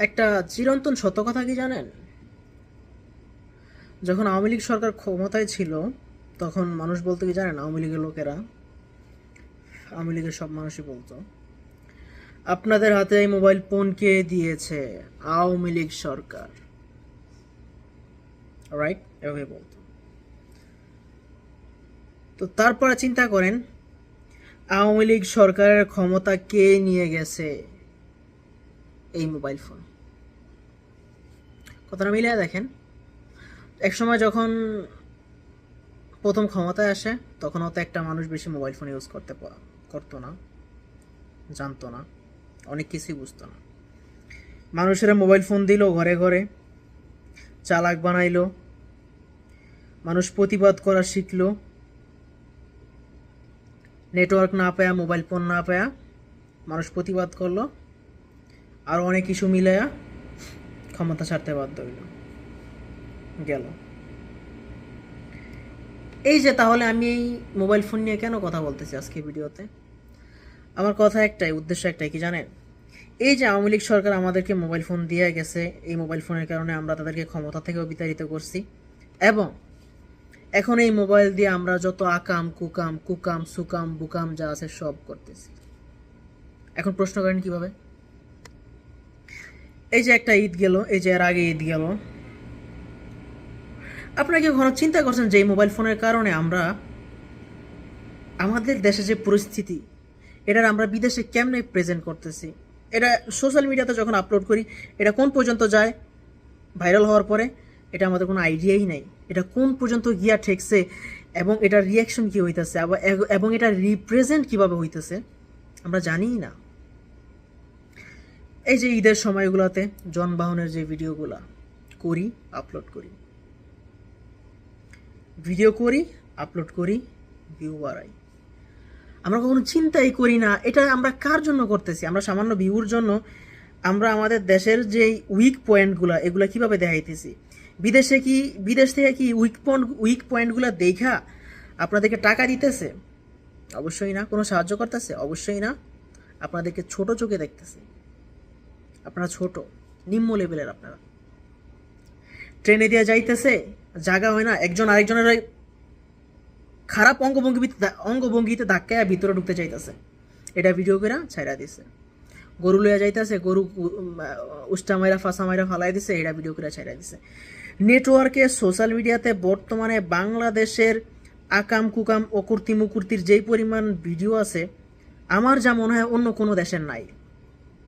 একটা চিরন্তন সত্য কথা কি জানেন? যখন আওয়ামী লীগ সরকার ক্ষমতায় ছিল তখন মানুষ বলতো কি জানেন, আওয়ামী লীগের লোকেরা, আওয়ামী লীগের সব মানুষই বলতো, আপনাদের হাতে এই মোবাইল ফোন কে দিয়েছে? আওয়ামী লীগ সরকার। রাইট, এভাবে বলতো। তো তারপরে চিন্তা করেন, আওয়ামী লীগ সরকারের ক্ষমতা কে নিয়ে গেছে? এই মোবাইল ফোন। কথাটা মিলিয়ে দেখেন, একসময় যখন প্রথম ক্ষমতায় আসে তখন অত একটা মানুষ বেশি মোবাইল ফোন ইউজ করতো না, জানতো না, অনেক কিছুই বুঝতো না। মানুষেরা মোবাইল ফোন দিল ঘরে ঘরে, চালাক বানাইলো, মানুষ প্রতিবাদ করা শিখলো, নেটওয়ার্ক না পায়া, মোবাইল ফোন না পায়া মানুষ প্রতিবাদ করলো, আর অনেক কিছু মিলায়া ক্ষমতা ছাড়তে বাধ্য হইল, গেল। এই যে তাহলে আমি এই মোবাইল ফোন নিয়ে কেন কথা বলতেছি আজকে ভিডিওতে? আমার কথা একটাই, উদ্দেশ্য একটাই, কি জানেন? এই যে আওয়ামী লীগ সরকার আমাদেরকে মোবাইল ফোন দিয়ে গেছে, এই মোবাইল ফোনের কারণে আমরা তাদেরকে ক্ষমতা থেকেও বিতাড়িত করছি, এবং এখন এই মোবাইল দিয়ে আমরা যত আকাম কুকাম কুকাম সুকাম বুকাম যা আছে সব করতেছি। এখন প্রশ্ন করেন কিভাবে? এই যে একটা ঈদ গেল, এই যে এর আগে ঈদ গেল, আপনারা কি কখনো চিন্তা করছেন যে এই মোবাইল ফোনের কারণে আমরা আমাদের দেশে যে পরিস্থিতি, এটার আমরা বিদেশে কেমনে প্রেজেন্ট করতেছি? এটা সোশ্যাল মিডিয়াতে যখন আপলোড করি, এটা কোন পর্যন্ত যায় ভাইরাল হওয়ার পরে? এটা আমাদের কোনো আইডিয়াই নাই এটা কোন পর্যন্ত গিয়া ঠেকছে, এবং এটার রিয়াকশন কী হইতেছে, এবং এটা রিপ্রেজেন্ট কিভাবে হইতেছে আমরা জানিই না। এই যে ঈদের সময়গুলোতে যানবাহনের যে ভিডিওগুলা করি, আপলোড করি, ভিডিও করি, আপলোড করি, ভিউ বাড়াই, আমরা কখনো চিন্তাই করি না এটা আমরা কার জন্য করতেছি। আমরা সামান্য ভিউর জন্য আমরা আমাদের দেশের যে উইক পয়েন্টগুলো এগুলো কিভাবে দেখাইতেছি। বিদেশ থেকে কি উইক পয়েন্টগুলো দেখা আপনাদেরকে টাকা দিতেছে? অবশ্যই না। কোনো সাহায্য করতেছে? অবশ্যই না। আপনাদেরকে ছোট চোখে দেখতেছে। আপনারা ছোট, নিম্ন লেভেলের। আপনারা ট্রেনে দিয়ে যাইতেছে, জায়গা হয় না, একজন আরেকজনের খারাপ অঙ্গভঙ্গিতে ধাক্কায় ভিতরে ঢুকতে চাইতেছে, এটা ভিডিও করে ছাইড়া দিছে। গরু লইয়া যাইতেছে, গরু উষ্টা মাইরা ফাঁসা মাইরা ফালাই দিছে, এটা ভিডিও করে ছাইড়া দিছে। নেটওয়ার্কে, সোশ্যাল মিডিয়াতে বর্তমানে বাংলাদেশের আকাম কুকাম অকুর্তি মুকুর্তির যেই পরিমাণ ভিডিও আছে, আমার যা মনে হয় অন্য কোনো দেশের নাই।